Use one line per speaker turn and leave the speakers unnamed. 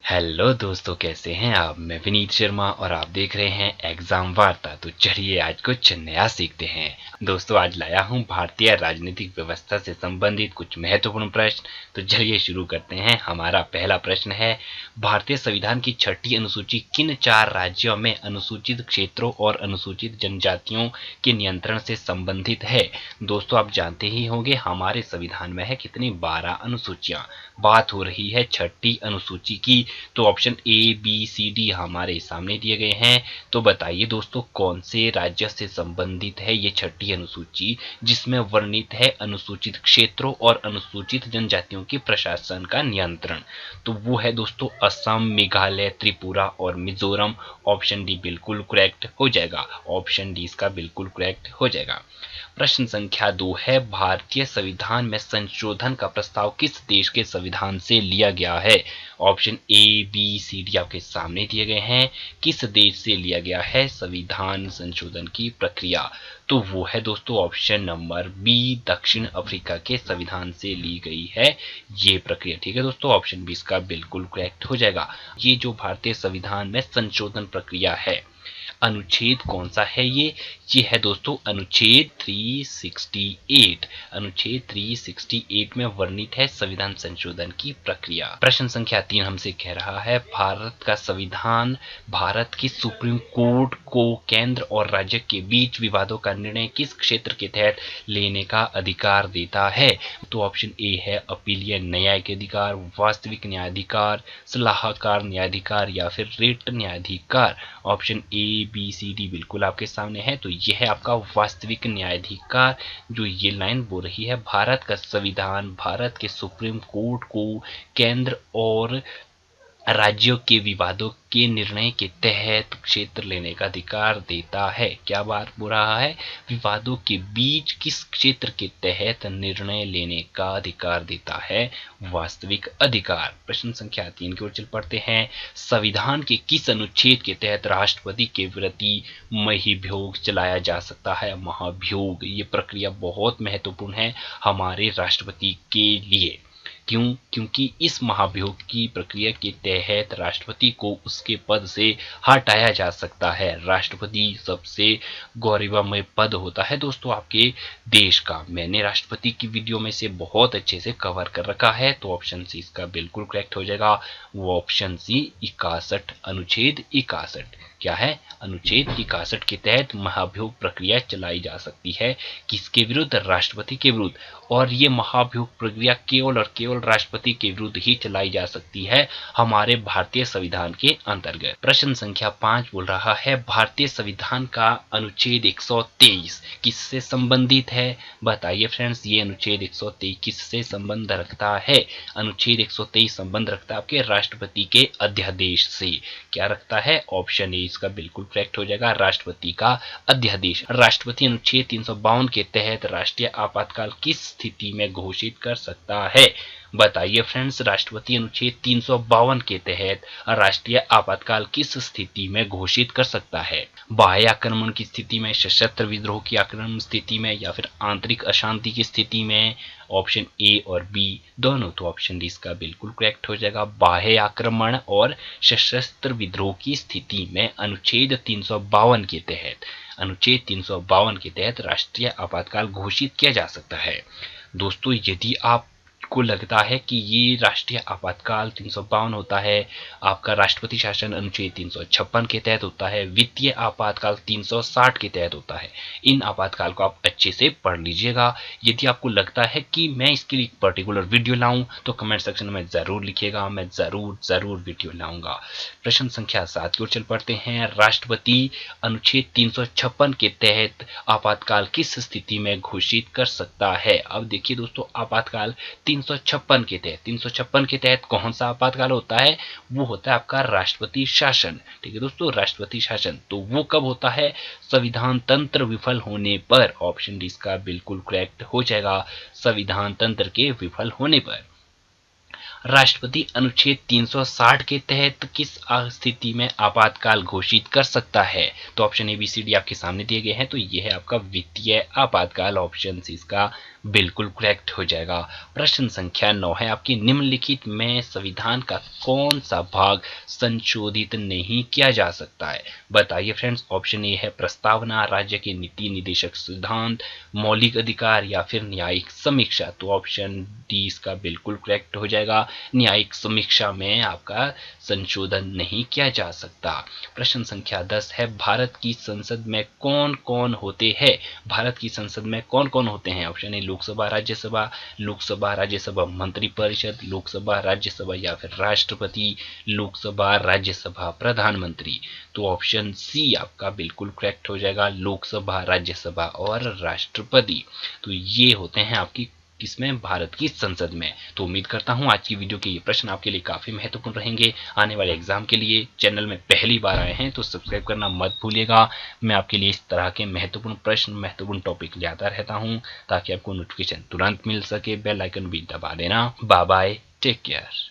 Hello दोस्तों, कैसे हैं आप। मैं विनीत शर्मा और आप देख रहे हैं एग्जाम वार्ता। तो चलिए आज कुछ नया सीखते हैं। दोस्तों आज लाया हूं भारतीय राजनीतिक व्यवस्था से संबंधित कुछ महत्वपूर्ण प्रश्न। तो चलिए शुरू करते हैं। हमारा पहला प्रश्न है, भारतीय संविधान की 6ठी अनुसूची किन 4 राज्यों में अनुसूचित क्षेत्रों और अनुसूचित जनजातियों के नियंत्रण से संबंधित है। दोस्तों आप जानते ही होंगे हमारे संविधान में है कितनी 12 अनुसूचियां। बात हो रही है 6ठी अनुसूची की। तो option A B C D हमारे सामने दिए गए हैं। तो बताइए दोस्तों कौन से राज्य से संबंधित है ये 6ठी अनुसूची जिसमें वर्णित है अनुसूचित क्षेत्रों और अनुसूचित जनजातियों के प्रशासन का नियंत्रण। तो वो है दोस्तों असम, मेघालय, त्रिपुरा और मिजोरम। ऑप्शन डी बिल्कुल करेक्ट हो जाएगा। ऑप्शन डी इसका बिल्कुल करेक्ट हो जाएगा। प्रश्न संख्या 2 है, भारतीय संविधान में संशोधन का प्रस्ताव किस देश के संविधान से लिया गया है। Option A B C D आपके सामने दिए गए हैं। किस देश से लिया गया है संविधान संशोधन की प्रक्रिया। तो वो है दोस्तों ऑप्शन नंबर बी, दक्षिण अफ्रीका के संविधान से ली गई है ये प्रक्रिया। ठीक है दोस्तों, ऑप्शन बी इसका बिल्कुल करेक्ट हो जाएगा। ये जो भारतीय संविधान में संशोधन प्रक्रिया है, अनुच्छेद कौन सा है ये है दोस्तों अनुच्छेद 368। अनुच्छेद 368 में वर्णित है संविधान संशोधन की प्रक्रिया। प्रश्न संख्या 3 हमसे कह रहा है, भारत का संविधान भारत की सुप्रीम कोर्ट को केंद्र और राज्य के बीच विवादों का निर्णय किस क्षेत्र के तहत लेने का अधिकार देता है। तो ऑप्शन ए है अपीलीय न्यायिक अधिकार, वास्तविक न्यायाधिकार, सलाहकार न्यायाधिकार या फिर रिट न्यायाधिकार। Option A B C D बिल्कुल आपके सामने है। तो यह है आपका वास्तविक न्यायाधिकार। जो ये लाइन बोल रही है, भारत का संविधान भारत के सुप्रीम कोर्ट को केंद्र और राज्यों के विवादों के निर्णय के तहत क्षेत्र लेने का अधिकार देता है। क्या बात बोल रहा है, विवादों के बीच किस क्षेत्र के तहत निर्णय लेने का अधिकार देता है, वास्तविक अधिकार। प्रश्न संख्या 3 की ओर चल पड़ते हैं। संविधान के किस अनुच्छेद के तहत राष्ट्रपति के प्रति महाभियोग चलाया जा सकता है। महाभियोग ये प्रक्रिया बहुत महत्वपूर्ण है हमारे राष्ट्रपति के लिए। क्यों? क्योंकि इस महाभियोग की प्रक्रिया के तहत राष्ट्रपति को उसके पद से हटाया जा सकता है। राष्ट्रपति सबसे गौरवमय पद होता है दोस्तों आपके देश का। मैंने राष्ट्रपति की वीडियो में से बहुत अच्छे से कवर कर रखा है। तो ऑप्शन सी इसका बिल्कुल करेक्ट हो जाएगा। वो ऑप्शन सी 61, अनुच्छेद 61 क्या है, अनुच्छेद 61 के तहत महाभियोग प्रक्रिया चलाई जा सकती है। किसके विरुद्ध? राष्ट्रपति के विरुद्ध। और ये महाभियोग प्रक्रिया केवल और केवल राष्ट्रपति के विरुद्ध ही चलाई जा सकती है हमारे भारतीय संविधान के अंतर्गत। प्रश्न संख्या 5 बोल रहा है, भारतीय संविधान का अनुच्छेद 123 किससे संबंधित है। बताइए फ्रेंड्स, ये अनुच्छेद 123 किससे संबंध रखता है। अनुच्छेद 123 संबंध रखता है आपके राष्ट्रपति के अध्यादेश से। क्या रखता है? ऑप्शन ए इसका बिल्कुल करेक्ट हो जाएगा, राष्ट्रपति का अध्यादेश। राष्ट्रपति अनुच्छेद 352 के तहत राष्ट्रीय आपातकाल किस स्थिति में घोषित कर सकता है। बताइए फ्रेंड्स, राष्ट्रपति अनुच्छेद 352 के तहत राष्ट्रीय आपातकाल किस स्थिति में घोषित कर सकता है। बाह्य आक्रमण की स्थिति में, सशस्त्र विद्रोह की आक्रमण स्थिति में या फिर आंतरिक अशांति की स्थिति में। ऑप्शन ए और बी दोनों। तो ऑप्शन डी इसका बिल्कुल करेक्ट हो जाएगा, बाह्य आक्रमण और सशस्त्र विद्रोह की स्थिति में अनुच्छेद 352 के तहत, अनुच्छेद 352 के तहत राष्ट्रीय आपातकाल घोषित किया जा सकता है। दोस्तों यदि आप को लगता है कि ये राष्ट्रीय आपातकाल 352 होता है, आपका राष्ट्रपति शासन अनुच्छेद 356 के तहत होता है, वित्तीय आपातकाल 360 के तहत होता है। इन आपातकाल को आप अच्छे से पढ़ लीजिएगा। यदि आपको लगता है कि मैं इसके लिए पर्टिकुलर वीडियो लाऊं तो कमेंट सेक्शन में जरूर लिखिएगा, मैं जरूर वीडियो लाऊंगा। प्रश्न संख्या 7 की ओर चल पड़ते हैं। राष्ट्रपति अनुच्छेद 356 के तहत आपातकाल किस स्थिति में घोषित कर सकता है। अब देखिए दोस्तों, आपातकाल 356 के तहत, 356 के तहत कौन सा आपातकाल होता है, वो होता है आपका राष्ट्रपति शासन। ठीक है दोस्तों, राष्ट्रपति शासन। तो वो कब होता है? संविधान तंत्र विफल होने पर। ऑप्शन डी इसका बिल्कुल करेक्ट हो जाएगा, संविधान तंत्र के विफल होने पर। राष्ट्रपति अनुच्छेद 360 के तहत किस स्थिति में आपातकाल घोषित कर सकता है। तो option A B C D आपके सामने दिए गए हैं। तो यह है आपका वित्तीय आपातकाल। ऑप्शन सी इसका बिल्कुल करेक्ट हो जाएगा। प्रश्न संख्या 9 है आपकी, निम्नलिखित में संविधान का कौन सा भाग संशोधित नहीं किया जा सकता है? बताइए फ्रेंड्स। ऑप्शन ए है प्रस्तावना, राज्य के नीति निदेशक सिद्धांत, मौलिक अधिकार या फिर न्यायिक समीक्षा। तो ऑप्शन डी इसका बिल्कुल करेक्ट हो जाएगा। न्यायिक समीक्षा में आपका संशोधन नहीं किया जा सकता। प्रश्न संख्या 10 है, भारत की संसद में कौन कौन होते हैं? भारत की संसद में कौन कौन होते हैं? ऑप्शन ए लोकसभा राज्यसभा मंत्रिपरिषद, लोकसभा राज्यसभा या फिर राष्ट्रपति, लोकसभा राज्यसभा प्रधानमंत्री। तो ऑप्शन सी आपका बिल्कुल करेक्ट हो जाएगा, लोकसभा राज्यसभा और राष्ट्रपति। तो ये होते हैं आपकी किसमें? भारत की संसद में। तो उम्मीद करता हूं आज की वीडियो के ये प्रश्न आपके लिए काफी महत्वपूर्ण रहेंगे आने वाले एग्जाम के लिए। चैनल में पहली बार आए हैं तो सब्सक्राइब करना मत भूलिएगा। मैं आपके लिए इस तरह के महत्वपूर्ण प्रश्न, महत्वपूर्ण टॉपिक लाता रहता हूं ताकि आपको नोटिफिकेशन तुरंत मिल सके। बेल आइकन भी दबा देना। Bye bye, take care.